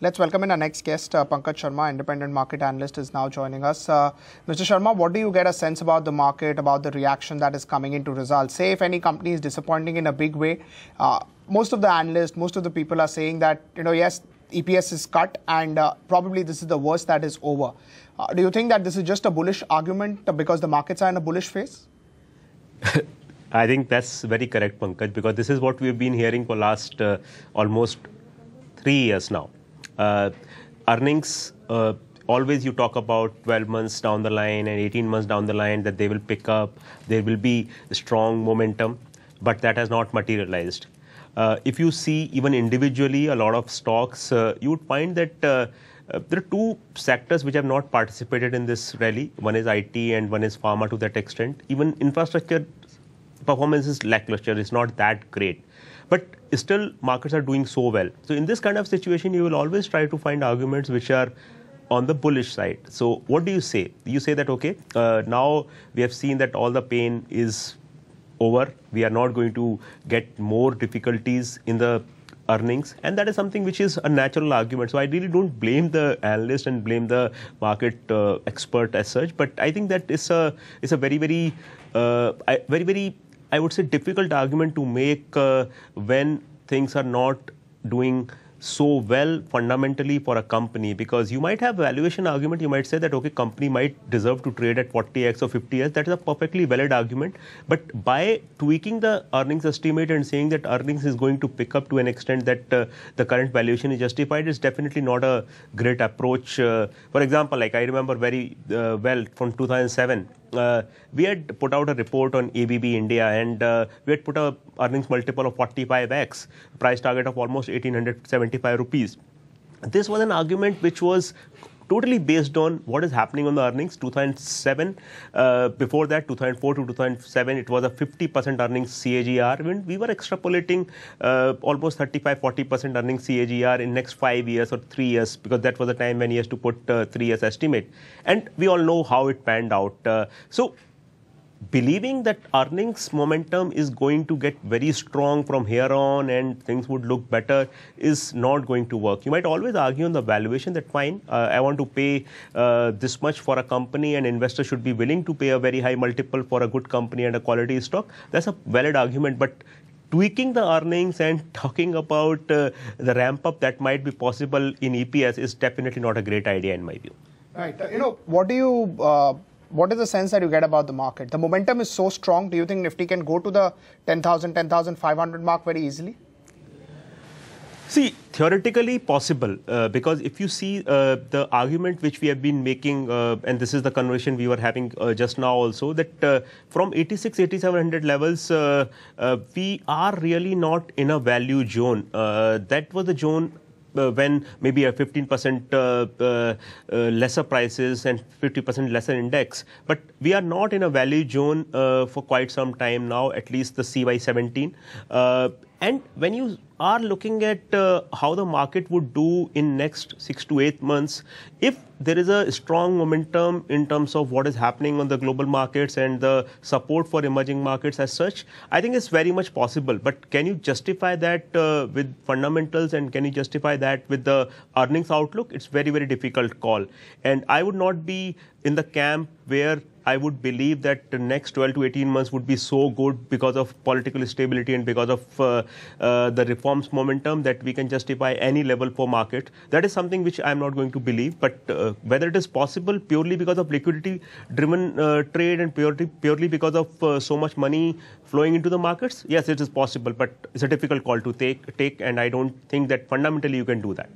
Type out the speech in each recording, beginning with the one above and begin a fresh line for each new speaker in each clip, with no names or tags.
Let's welcome in our next guest, Pankaj Sharma, independent market analyst, is now joining us. Mr. Sharma, what do you get a sense about the market, about the reaction that is coming into results? Say if any company is disappointing in a big way, most of the analysts, most of the people are saying that, yes, EPS is cut and probably this is the worst that is over. Do you think that this is just a bullish argument because the markets are in a bullish phase?
I think that's very correct, Pankaj, because this is what we've been hearing for last almost 3 years now. Earnings, always you talk about 12 months down the line and 18 months down the line that they will pick up, there will be strong momentum, but that has not materialized. If you see even individually a lot of stocks, you would find that there are two sectors which have not participated in this rally. One is IT and one is pharma to that extent. Even infrastructure performance is lackluster, it's not that great. But still, markets are doing so well. So in this kind of situation, you will always try to find arguments which are on the bullish side. So what do you say? You say that, okay, now we have seen that all the pain is over. We are not going to get more difficulties in the earnings. And that is something which is a natural argument. So I really don't blame the analyst and blame the market expert as such. But I think that it's a very, I would say, difficult argument to make when things are not doing so well fundamentally for a company, because you might have valuation argument. You might say that, okay, company might deserve to trade at 40x or 50x. That is a perfectly valid argument. But by tweaking the earnings estimate and saying that earnings is going to pick up to an extent that the current valuation is justified is definitely not a great approach. For example, like I remember very well from 2007, we had put out a report on ABB India, and we had put a earnings multiple of 45x, price target of almost 1875 rupees. This was an argument which was totally based on what is happening on the earnings. 2007, before that, 2004 to 2007, it was a 50% earnings CAGR. When we were extrapolating almost 35-40% earnings CAGR in next 5 years or 3 years, because that was the time when he has to put 3 years estimate. And we all know how it panned out. So believing that earnings momentum is going to get very strong from here on and things would look better is not going to work. You might always argue on the valuation that fine, I want to pay this much for a company and investors should be willing to pay a very high multiple for a good company and a quality stock. That's a valid argument. But tweaking the earnings and talking about the ramp up that might be possible in EPS is definitely not a great idea in my view.
Right. What is the sense that you get about the market? The momentum is so strong. Do you think Nifty can go to the 10,000, 10,500 mark very easily?
See, theoretically possible, because if you see the argument which we have been making, and this is the conversation we were having just now also, that from 86, 8700 levels, we are really not in a value zone. That was the zone when maybe a 15% lesser prices and 50% lesser index. But we are not in a value zone for quite some time now, at least the CY17. And when you are looking at how the market would do in next 6 to 8 months, if there is a strong momentum in terms of what is happening on the global markets and the support for emerging markets as such, I think it's very much possible. But can you justify that with fundamentals, and can you justify that with the earnings outlook? It's very, very difficult call. And I would not be in the camp where I would believe that the next 12 to 18 months would be so good because of political stability and because of the reforms momentum that we can justify any level for market. That is something which I'm not going to believe. But whether it is possible purely because of liquidity-driven trade and purely because of so much money flowing into the markets, yes, it is possible. But it's a difficult call to take, and I don't think that fundamentally you can do that.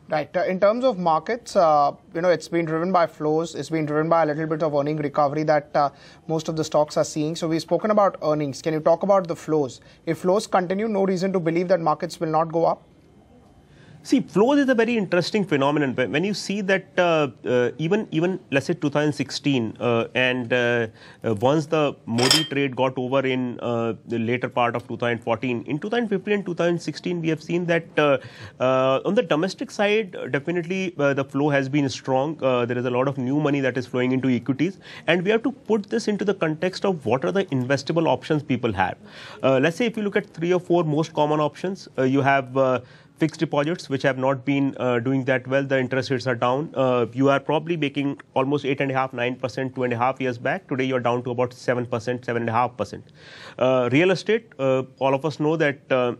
Right. In terms of markets, it's been driven by flows. It's been driven by a little bit of earning recovery that most of the stocks are seeing. So we've spoken about earnings. Can you talk about the flows? If flows continue, no reason to believe that markets will not go up?
See, flows is a very interesting phenomenon. When you see that even let's say 2016 and once the Modi trade got over in the later part of 2014, in 2015 and 2016 we have seen that on the domestic side definitely the flow has been strong. There is a lot of new money that is flowing into equities, and we have to put this into the context of what are the investable options people have. Let's say if you look at 3 or 4 most common options, you have fixed deposits, which have not been doing that well. The interest rates are down. You are probably making almost 8.5%, 9% 2.5 years back. Today, you're down to about 7%, 7.5%. Real estate, all of us know that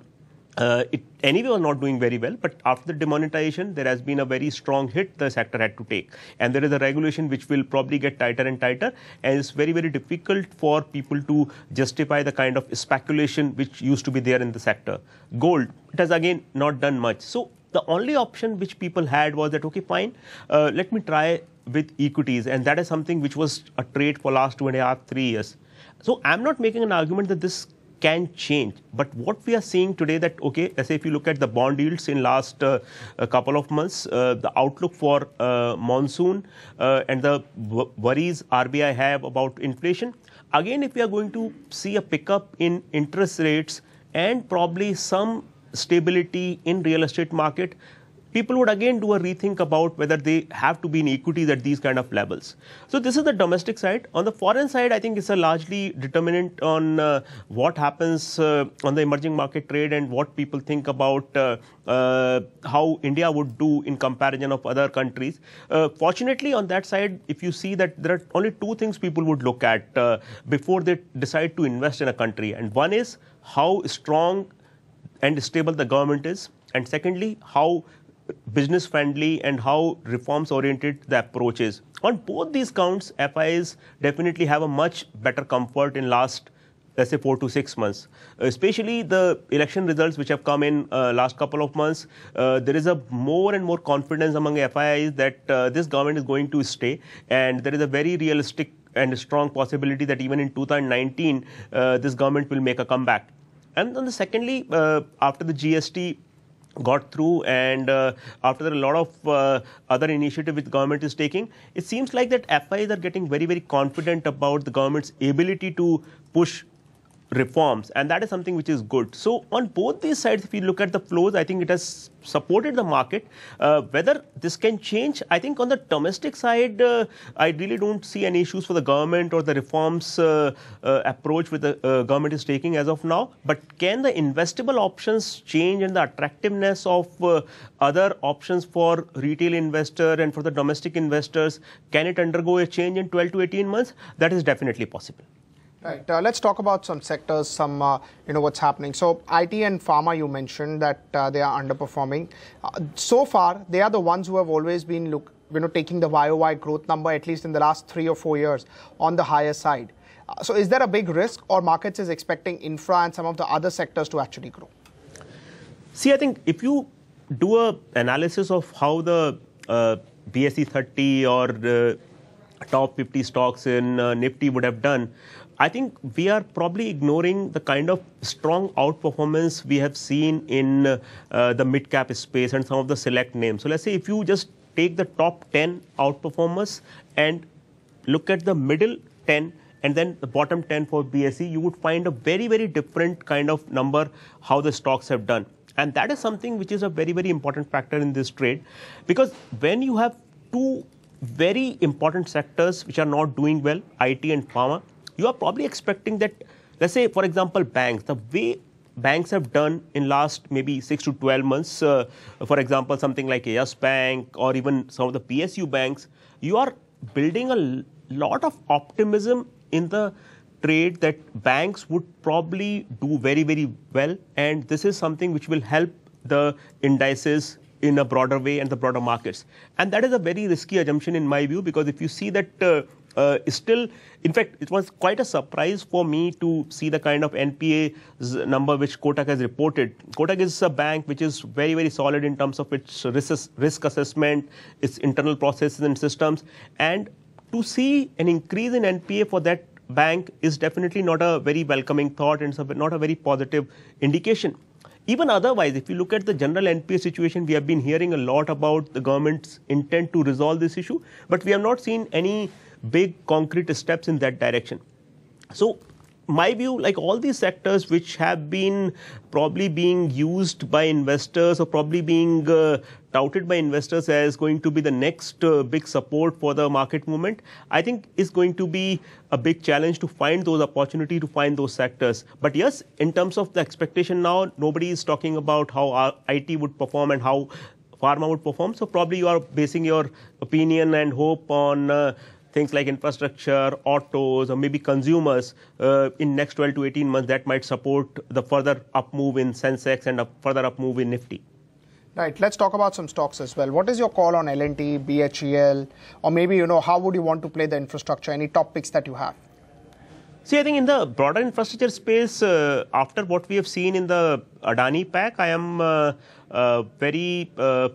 it anyway was not doing very well, but after the demonetization, there has been a very strong hit the sector had to take. And there is a regulation which will probably get tighter and tighter, and it's very, very difficult for people to justify the kind of speculation which used to be there in the sector. Gold, it has again not done much. So the only option which people had was that, okay, fine, let me try with equities, and that is something which was a trade for last 2.5, 3 years. So I'm not making an argument that this can change, but what we are seeing today that, okay, let's say if you look at the bond yields in last a couple of months, the outlook for monsoon and the worries RBI have about inflation, again, if we are going to see a pickup in interest rates and probably some stability in real estate market, people would again do a rethink about whether they have to be in equities at these kind of levels. So this is the domestic side. On the foreign side, I think it's a largely determinant on what happens on the emerging market trade and what people think about how India would do in comparison of other countries. Fortunately, on that side, if you see that there are only two things people would look at before they decide to invest in a country. And one is how strong and stable the government is. And secondly, how business friendly and how reforms oriented the approach is. On both these counts, FIs definitely have a much better comfort in last, let's say, 4 to 6 months. Especially the election results which have come in last couple of months, there is a more and more confidence among FIs that this government is going to stay, and there is a very realistic and strong possibility that even in 2019 this government will make a comeback. And then secondly, after the GST got through and after a lot of other initiatives which the government is taking, it seems like that FIs are getting very, very confident about the government's ability to push reforms, and that is something which is good. So on both these sides, if you look at the flows, I think it has supported the market. Whether this can change, I think on the domestic side, I really don't see any issues for the government or the reforms approach which the government is taking as of now. But can the investable options change and the attractiveness of other options for retail investor and for the domestic investors, can it undergo a change in 12 to 18 months? That is definitely possible.
Right. Let's talk about some sectors, some, what's happening. So IT and pharma, you mentioned that they are underperforming. So far, they are the ones who have always been, taking the YOY growth number, at least in the last 3 or 4 years, on the higher side. So is there a big risk, or markets is expecting infra and some of the other sectors to actually grow?
See, I think if you do an analysis of how the BSE 30 or top 50 stocks in Nifty would have done, I think we are probably ignoring the kind of strong outperformance we have seen in the mid-cap space and some of the select names. So let's say if you just take the top 10 outperformers and look at the middle 10 and then the bottom 10 for BSE, you would find a very, very different kind of number how the stocks have done. And that is something which is a very, very important factor in this trade, because when you have two very important sectors which are not doing well, IT and pharma, you are probably expecting that, let's say, for example, banks, the way banks have done in last maybe 6 to 12 months, for example, something like Yes Bank or even some of the PSU banks, you are building a lot of optimism in the trade that banks would probably do very, very well. And this is something which will help the indices in a broader way and the broader markets. And that is a very risky assumption in my view, because if you see that still, in fact, it was quite a surprise for me to see the kind of NPA number which Kotak has reported. Kotak is a bank which is very, very solid in terms of its risk assessment, its internal processes and systems. And to see an increase in NPA for that bank is definitely not a very welcoming thought, and it's not a very positive indication. Even otherwise, if you look at the general NPA situation, we have been hearing a lot about the government's intent to resolve this issue, but we have not seen any big concrete steps in that direction. So my view, like all these sectors which have been probably being used by investors or probably being touted by investors as going to be the next big support for the market movement, I think is going to be a big challenge to find those opportunities, to find those sectors. But yes, in terms of the expectation now, nobody is talking about how our IT would perform and how pharma would perform. So probably you are basing your opinion and hope on things like infrastructure, autos, or maybe consumers in next 12 to 18 months that might support the further up move in Sensex and a further up move in Nifty.
Right. Let's talk about some stocks as well. What is your call on L&T, BHEL, or maybe, how would you want to play the infrastructure? Any top picks that you have?
See, I think in the broader infrastructure space, after what we have seen in the Adani pack, I am very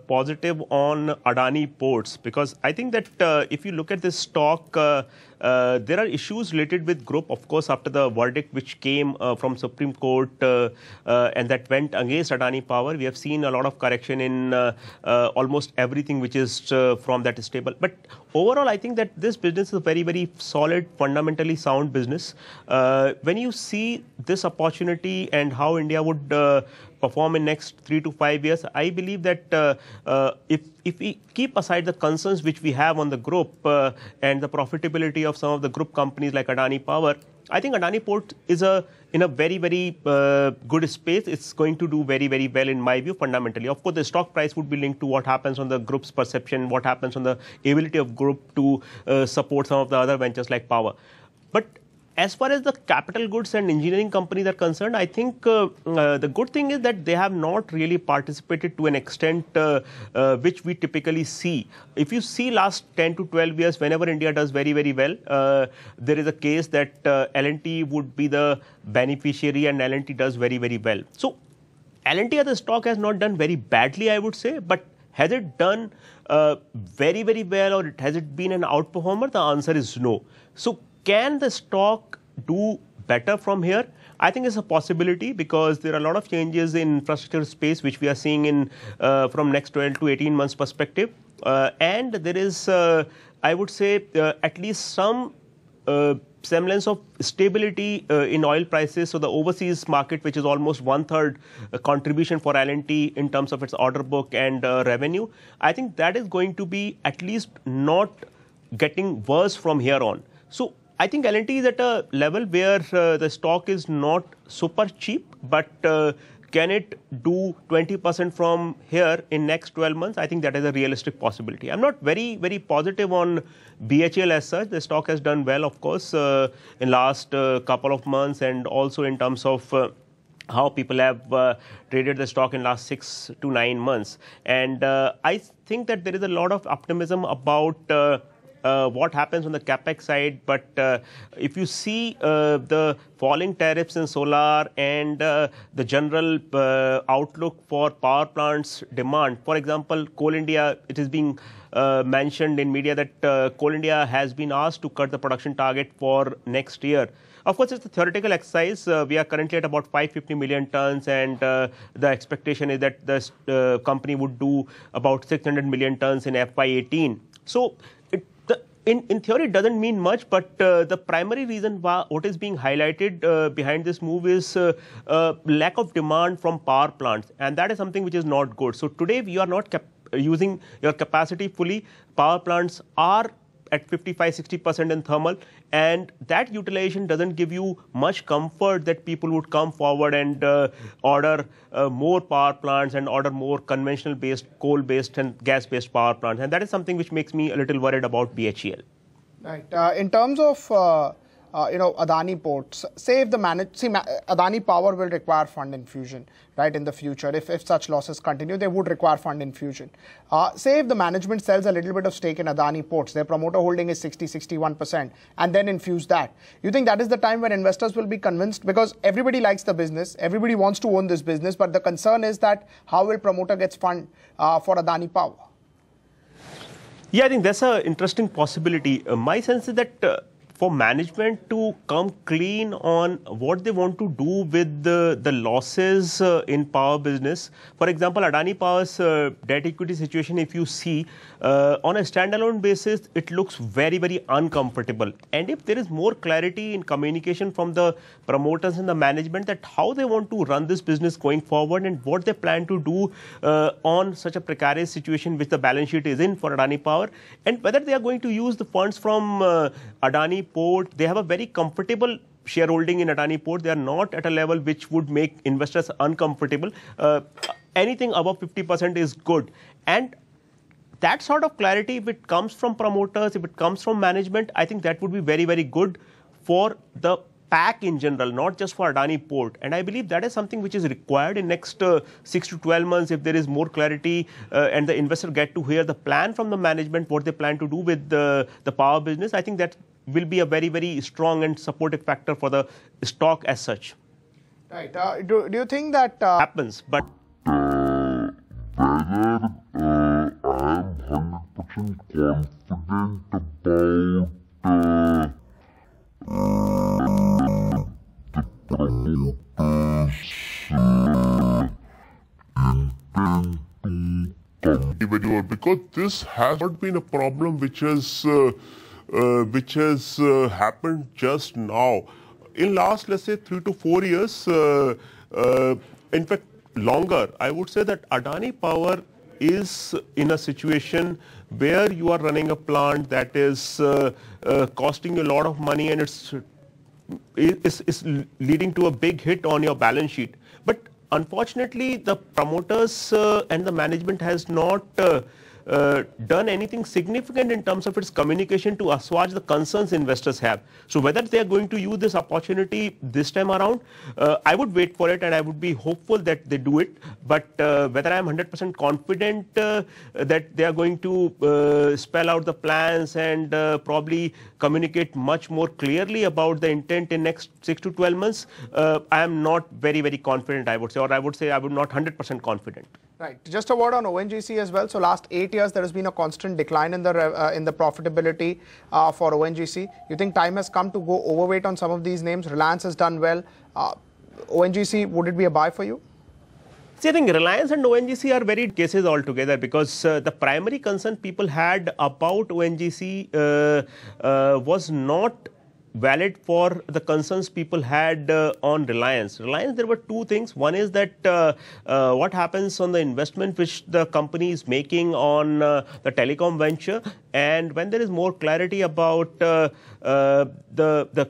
positive on Adani ports, because I think that if you look at this stock, there are issues related with group, of course, after the verdict which came from Supreme Court and that went against Adani Power. We have seen a lot of correction in almost everything which is from that stable. But overall, I think that this business is a very, very solid, fundamentally sound business. When you see this opportunity and how India would perform in next 3 to 5 years, I believe that if we keep aside the concerns which we have on the group and the profitability of some of the group companies like Adani Power, I think Adani Port is in a very, very good space. It's going to do very, very well in my view, fundamentally. Of course, the stock price would be linked to what happens on the group's perception, what happens on the ability of group to support some of the other ventures like power. But as far as the capital goods and engineering companies are concerned, I think the good thing is that they have not really participated to an extent which we typically see. If you see last 10 to 12 years, whenever India does very, very well, there is a case that L&T would be the beneficiary and L&T does very, very well. So L&T as a stock has not done very badly, I would say, but has it done very, very well, or has it been an outperformer? The answer is no. So can the stock do better from here? I think it's a possibility, because there are a lot of changes in infrastructure space which we are seeing in from next 12 to 18 months perspective. And there is, I would say, at least some semblance of stability in oil prices. So the overseas market, which is almost 1/3 contribution for L&T in terms of its order book and revenue, I think that is going to be at least not getting worse from here on. So I think L&T is at a level where the stock is not super cheap, but can it do 20% from here in next 12 months? I think that is a realistic possibility. I'm not very, very positive on BHEL as such. The stock has done well, of course, in last couple of months, and also in terms of how people have traded the stock in last 6 to 9 months. And I think that there is a lot of optimism about what happens on the capex side, but if you see the falling tariffs in solar and the general outlook for power plants demand, for example, Coal India, it is being mentioned in media that Coal India has been asked to cut the production target for next year. Of course, it's a theoretical exercise. We are currently at about 550 million tons, and the expectation is that the company would do about 600 million tons in FY18. So in theory, it doesn't mean much, but the primary reason what is being highlighted behind this move is lack of demand from power plants, and that is something which is not good. So today, we are not using your capacity fully. Power plants are at 55-60% in thermal, and that utilization doesn't give you much comfort that people would come forward and order more power plants and order more conventional-based, coal-based and gas-based power plants, and that is something which makes me a little worried about BHEL.
Right. In terms of Adani ports, say if the Adani Power will require fund infusion, right, in the future. If such losses continue, they would require fund infusion. Say if the management sells a little bit of stake in Adani ports, their promoter holding is 60-61%, and then infuse that. You think that is the time when investors will be convinced? Because everybody likes the business, everybody wants to own this business, but the concern is that how will promoter get fund for Adani Power? Yeah,
I think that's an interesting possibility. My sense is that for management to come clean on what they want to do with the losses in power business. For example, Adani Power's debt equity situation, if you see, on a standalone basis, it looks very, very uncomfortable. And if there is more clarity in communication from the promoters and the management that how they want to run this business going forward and what they plan to do on such a precarious situation which the balance sheet is in for Adani Power, and whether they are going to use the funds from Adani Port. They have a very comfortable shareholding in Adani Port. They are not at a level which would make investors uncomfortable. Anything above 50% is good. And that sort of clarity, if it comes from promoters, if it comes from management, I think that would be very, very good for the pack in general, not just for Adani Port. And I believe that is something which is required in next 6 to 12 months. If there is more clarity and the investor get to hear the plan from the management, what they plan to do with the power business, I think that will be a very, very strong and supportive factor for the stock as such.
Right. Do you think that
happens? But
whether I am 100% confident about the promoters' intent to come individual, because this has not been a problem which has happened just now. In last, let's say, 3 to 4 years, in fact, longer, I would say that Adani Power is in a situation where you are running a plant that is costing you a lot of money and it's leading to a big hit on your balance sheet. But unfortunately, the promoters and the management has not done anything significant in terms of its communication to assuage the concerns investors have. So whether they are going to use this opportunity this time around, I would wait for it and I would be hopeful that they do it. But whether I am 100% confident that they are going to spell out the plans and probably communicate much more clearly about the intent in next 6 to 12 months, I am not very, very confident, I would say, or I would say I would not 100% confident.
Right. Just a word on ONGC as well. So last 8 years, there has been a constant decline in the profitability for ONGC. You think time has come to go overweight on some of these names? Reliance has done well. ONGC, would it be a buy for you?
See, I think Reliance and ONGC are very cases altogether, because the primary concern people had about ONGC was not valid for the concerns people had on Reliance. Reliance, there were two things. One is that what happens on the investment which the company is making on the telecom venture, and when there is more clarity about the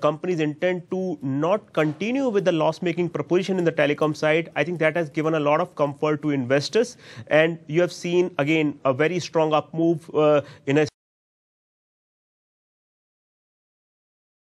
company's intent to not continue with the loss-making proposition in the telecom side, I think that has given a lot of comfort to investors. And you have seen, again, a very strong up move in a